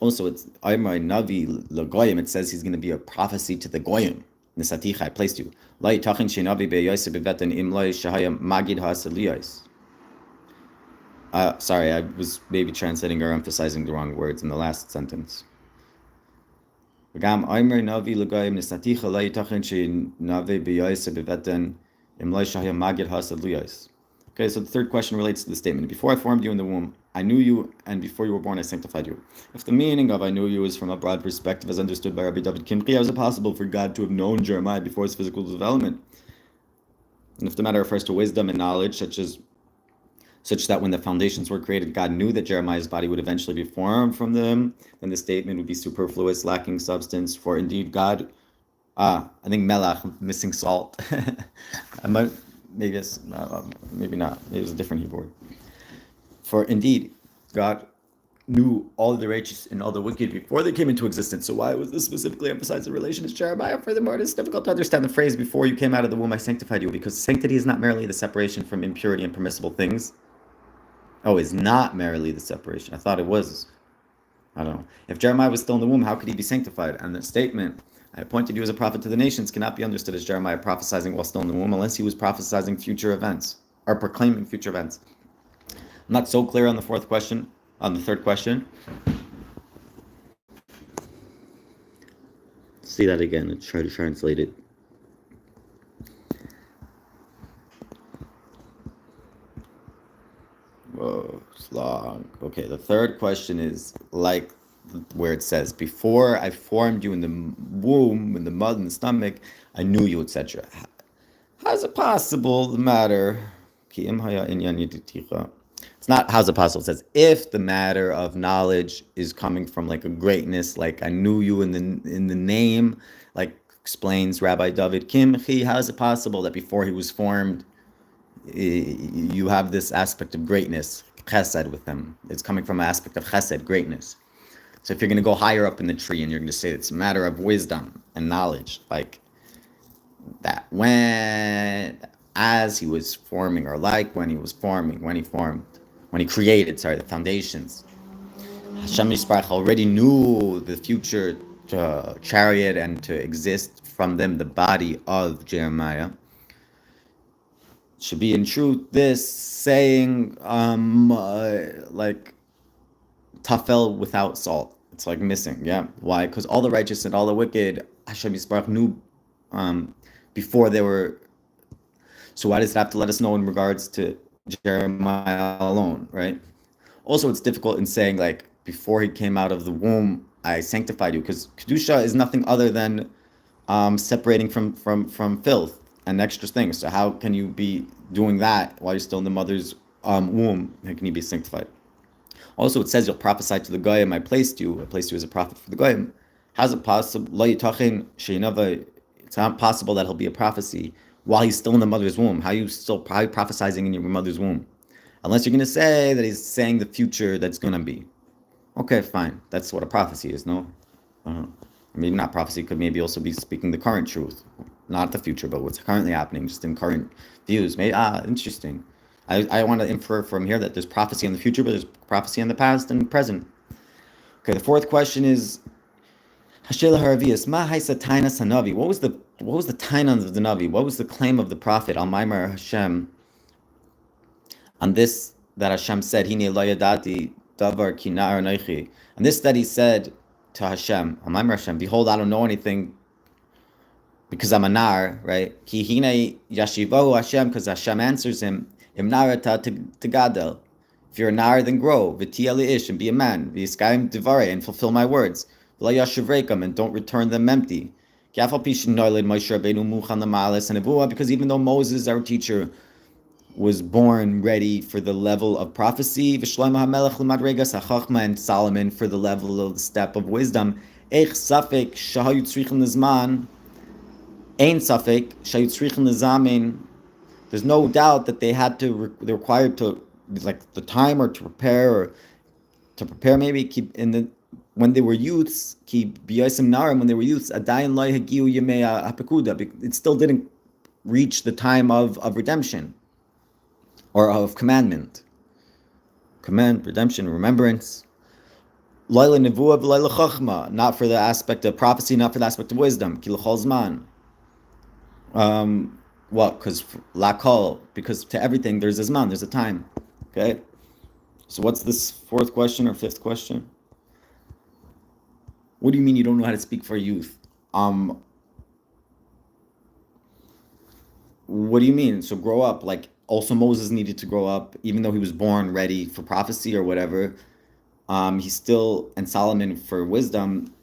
Also, it's Aymar Navi Lagoyim. It says he's going to be a prophecy to the Goyim. Nisaticha, I placed you. Sorry, I was maybe translating or emphasizing the wrong words in the last sentence. Okay, so the third question relates to the statement. Before I formed you in the womb, I knew you, and before you were born, I sanctified you. If the meaning of I knew you is from a broad perspective as understood by Rabbi David Kimchi, how is it possible for God to have known Jeremiah before his physical development? And if the matter refers to wisdom and knowledge, such that when the foundations were created, God knew that Jeremiah's body would eventually be formed from them, then the statement would be superfluous, lacking substance. For indeed, God, I think melach, missing salt. Maybe not. Maybe it was a different Hebrew word. For indeed, God knew all the righteous and all the wicked before they came into existence. So why was this specifically emphasized in relation to Jeremiah? Furthermore, it is difficult to understand the phrase, before you came out of the womb, I sanctified you, because sanctity is not merely the separation from impurity and permissible things. Oh, it's not merely the separation. I thought it was. I don't know. If Jeremiah was still in the womb, how could he be sanctified? And the statement, I appointed you as a prophet to the nations, cannot be understood as Jeremiah prophesying while still in the womb, unless he was prophesying future events, or proclaiming future events. I'm not so clear on the third question. See that again and try to translate it. Whoa, it's long. Okay, the third question is like where it says, before I formed you in the womb, in the mud, in the stomach, I knew you, etc. How is it possible, the matter? It's It's not how's it possible. It says if the matter of knowledge is coming from like a greatness, like I knew you in the name, like explains Rabbi David Kimchi, how is it possible that before he was formed, you have this aspect of greatness, chesed with him? It's coming from an aspect of chesed, greatness. So if you're going to go higher up in the tree and you're going to say it's a matter of wisdom and knowledge, like that when as he was forming, or like when he was forming, when he created, the foundations, Hashem Yisparach already knew the future chariot and to exist from them, the body of Jeremiah. Should be in truth this saying, like tafel without salt. It's like missing, yeah. Why? Because all the righteous and all the wicked, Hashem Yisparach knew before they were. So why does it have to let us know in regards to Jeremiah alone, right? Also, it's difficult in saying like before he came out of the womb, I sanctified you, because kedusha is nothing other than separating from filth and extra things. So how can you be doing that while you're still in the mother's womb? How can you be sanctified? Also, it says you'll prophesy to the goyim. I placed you as a prophet for the goyim. How's it possible? It's not possible that he'll be a prophecy while he's still in the mother's womb. How are you prophesizing in your mother's womb? Unless you're going to say that he's saying the future that's going to be. Okay, fine. That's what a prophecy is, no? Maybe not prophecy, could maybe also be speaking the current truth. Not the future, but what's currently happening, just in current views. Maybe, interesting. I want to infer from here that there's prophecy in the future, but there's prophecy in the past and present. Okay, the fourth question is, Hashela Haravias, Ma Haisa Tainas Hanavi. What was the Tainan of the Navi? What was the claim of the prophet, Al Maimar Hashem, on this that Hashem said, Hine lo yadati davar ki na'ar noichi. And this that he said to Hashem, Al Maimar Hashem, behold, I don't know anything because I'm a nar, right? Ki hine yashivahu Hashem, because Hashem answers him, Im narata tegadel. If you're a nar, then grow. V'tiyah li'ish, and be a man. V'yiskayim divarei, and fulfill my words. V'la yashivreikam, and don't return them empty. Because even though Moses, our teacher, was born ready for the level of prophecy, and Solomon for the level of the step of wisdom, there's no doubt that they're required to, like the time, or to prepare, maybe keep in the when they were youths, it still didn't reach the time of redemption, or of commandment. Redemption, remembrance. Not for the aspect of prophecy, not for the aspect of wisdom. Because lakol, because to everything there's a zman, there's a time. Okay? So what's this fourth question or fifth question? What do you mean you don't know how to speak for youth? What do you mean? So grow up. Like, also Moses needed to grow up, even though he was born ready for prophecy or whatever. He's still, and Solomon for wisdom.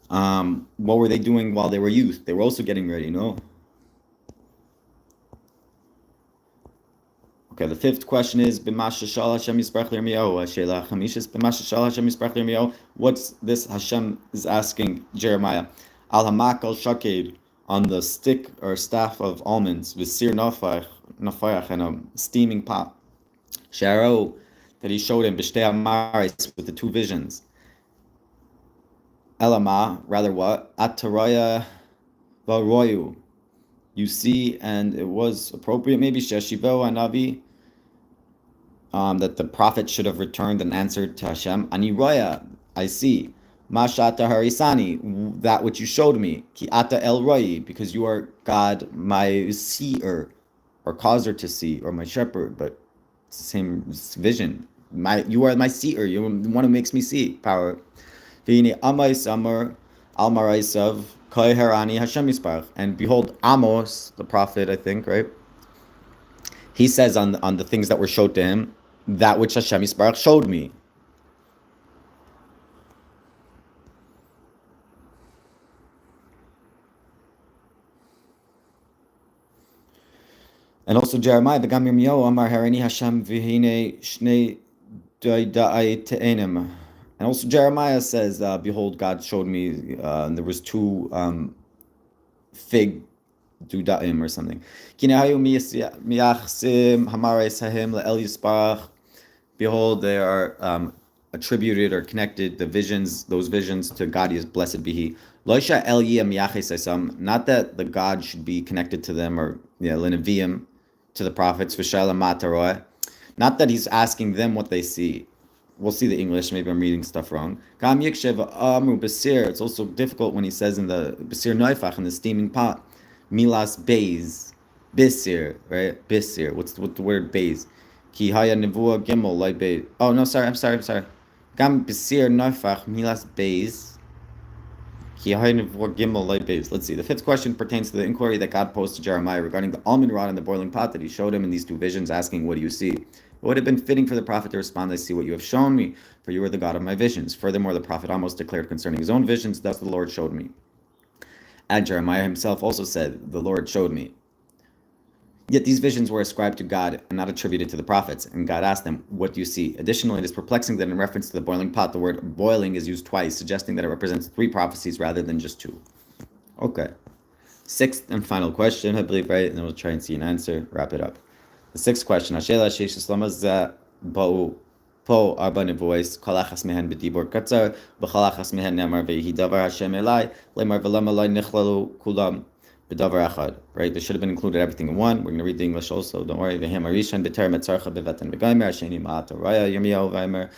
What were they doing while they were youth? They were also getting ready, no? Okay, the fifth question is, what's this Hashem is asking Jeremiah? Al hamakal shaked, on the stick or staff of almonds, with sir nafayach, and a steaming pot. Sharo, that he showed him, b'shtei amaris, with the two visions. Elama, rather what? Ataraya v'royu. You see, and it was appropriate, maybe Sheshivo Anavi, that the prophet should have returned and answered to Hashem. Ani roya, I see. Mashata harisani, that which you showed me. Ki ata el royi, because you are God, my seer, or causer to see, or my shepherd, but it's the same vision. You are my seer. You're the one who makes me see. Power. V'hine amais amar al maraisav koi harani Hashem Yisparach. And behold, Amos, the prophet, I think, right? He says on the things that were showed to him, that which Hashem Yisparach showed me. And also Jeremiah, V'gam Yirmiyahu Amar Harini Hashem V'hine Shnei Da'ai Te'enim. And also Jeremiah says, behold, God showed me, and there was two fig dudaim or something. Behold, they are attributed or connected, the visions, those visions, to God. He is blessed be He. Not that the God should be connected to them, or linavim, to the prophets. Not that He's asking them what they see. We'll see the English. Maybe I'm reading stuff wrong. It's also difficult when he says in the Basir Neufach, in the steaming pot, Milas Beis, Bisir, right? Bisir. What's the word Beis? Ki haya nevua gimel like Beis. Oh no, sorry. Gam Basir Neufach, Milas Beis. Let's see. The fifth question pertains to the inquiry that God posed to Jeremiah regarding the almond rod and the boiling pot that He showed him in these two visions, asking, "What do you see?" It would have been fitting for the prophet to respond, "I see what you have shown me, for you are the God of my visions." Furthermore, the prophet almost declared concerning his own visions, "Thus the Lord showed me." And Jeremiah himself also said, "The Lord showed me." Yet these visions were ascribed to God and not attributed to the prophets. And God asked them, "What do you see?" Additionally, it is perplexing that in reference to the boiling pot, the word boiling is used twice, suggesting that it represents three prophecies rather than just two. Okay. Sixth and final question, I believe, right? And then we'll try and see an answer, wrap it up. The sixth question, Po arba nevois, kolachas mehen bedibor katzar, b'cholachas mehen nemar vehi davar Hashem elai, lemar v'lama loi nichlalu kulam b'davar achad. Right? They should have been included everything in one. We're going to read the English also. Don't worry. Vehem arishan b'ter metzarcha b'vetan b'gaymer, hasheni ma'ata raya Yirmiyahu v'aymer.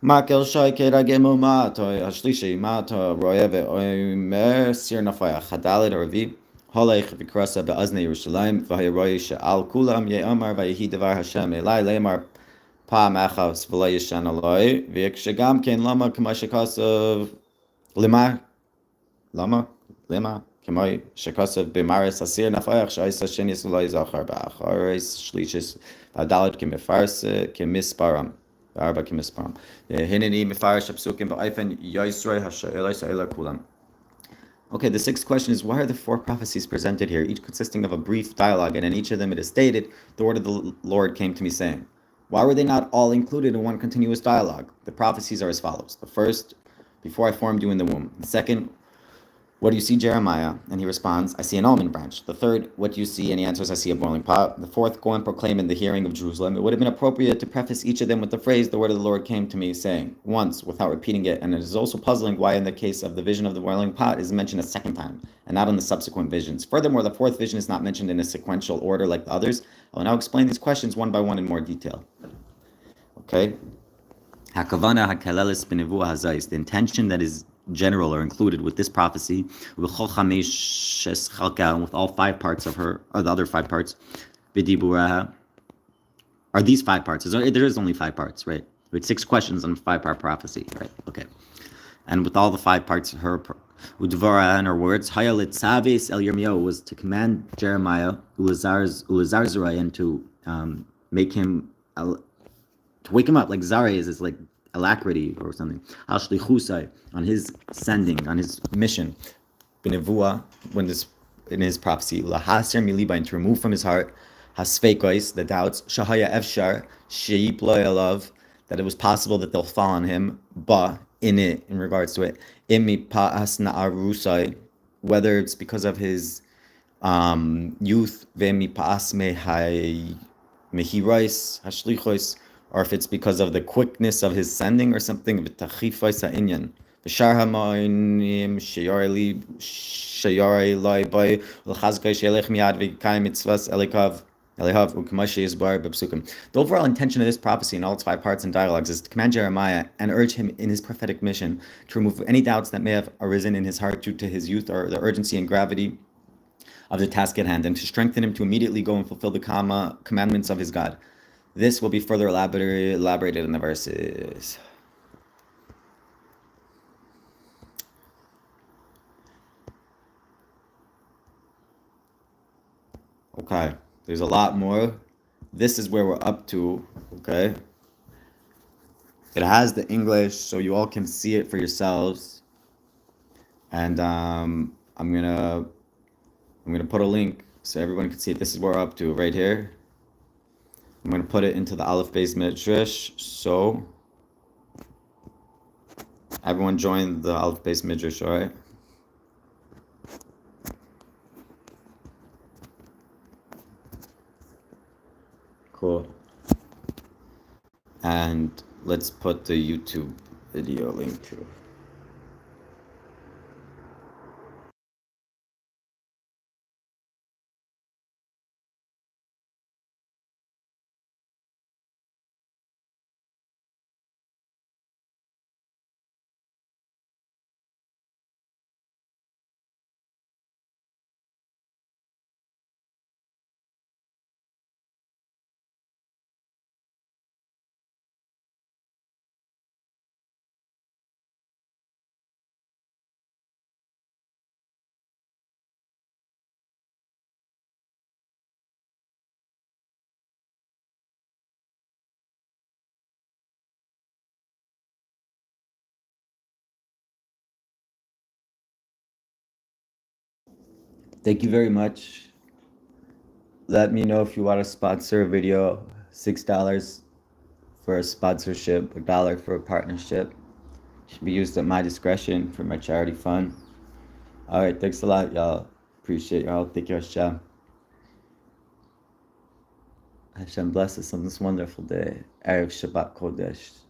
Makel shai keragemu ma'ata, hashlishi ma'ata raya ve'oymer, sir nafaya chadalit arvi. Holech v'krasa be'aznei Yerushalayim, v'hayroi she'al kulam ye'amar v'yehi davar Hashem elai, lemar Pa machas v'lo yishan aloi, v'yekshagam ken lama k'ma shekasav lima k'ma shekasav b'maris asir nafayach sh'ayis Hashem yisuloi zachar ba'acharis shlishis v'adalit k'misparam v'arba k'misparam hineni mifarish apsukim ba'ayfen yoisroi ha'sha'elai sa'ela kulam. Okay, the sixth question is, why are the four prophecies presented here, each consisting of a brief dialogue, and in each of them it is stated, the word of the Lord came to me saying? Why were they not all included in one continuous dialogue? The prophecies are as follows. The first, before I formed you in the womb. The second, what do you see, Jeremiah? And he responds, I see an almond branch. The third, what do you see? And he answers, I see a boiling pot. The fourth, go and proclaim in the hearing of Jerusalem. It would have been appropriate to preface each of them with the phrase, the word of the Lord came to me, saying, once, without repeating it. And it is also puzzling why in the case of the vision of the boiling pot is mentioned a second time, and not in the subsequent visions. Furthermore, the fourth vision is not mentioned in a sequential order like the others. I will now explain these questions one by one in more detail. Okay? Hakavana hakalelis b'nevuah hazayis. The intention that is general or included with this prophecy, with all 5 parts of her, or the other 5 parts, v'diburaha, are these 5 parts. There is only 5 parts, right? With 6 questions on a 5-part prophecy, right? Okay. And with all the 5 parts, her udvara and her words, hayalit savis el Yirmiyahu, was to command Jeremiah ulazar and to make him, to wake him up, like Zare is like alacrity or something. Al shlichusai, on his sending, on his mission. B'nevuah, when this in his prophecy, lahaser miliba, and to remove from his heart hasfekois, the doubts, shahaya efshar sheiplo elav, that it was possible that they'll fall on him, but in regards to it, imi pa'as na'arusai, whether it's because of his youth, ve'mi pa'as mehirais hashlichos, or if it's because of the quickness of his sending or something. The overall intention of this prophecy in all its 5 parts and dialogues is to command Jeremiah and urge him in his prophetic mission to remove any doubts that may have arisen in his heart due to his youth or the urgency and gravity of the task at hand, and to strengthen him to immediately go and fulfill the commandments of his God. This will be further elaborated in the verses. Okay, there's a lot more. This is where we're up to, okay? It has the English, so you all can see it for yourselves. And I'm gonna put a link so everyone can see it. This is where we're up to right here. I'm going to put it into the Aleph Beis Midrash. So everyone join the Aleph Beis Midrash, all right? Cool. And let's put the YouTube video link too. Thank you very much. Let me know if you want to sponsor a video. $6 for a sponsorship, $1 for a partnership. Should be used at my discretion for my charity fund. All right, thanks a lot, y'all. Appreciate y'all. Thank you, Hashem. Hashem bless us on this wonderful day. Erev Shabbat Kodesh.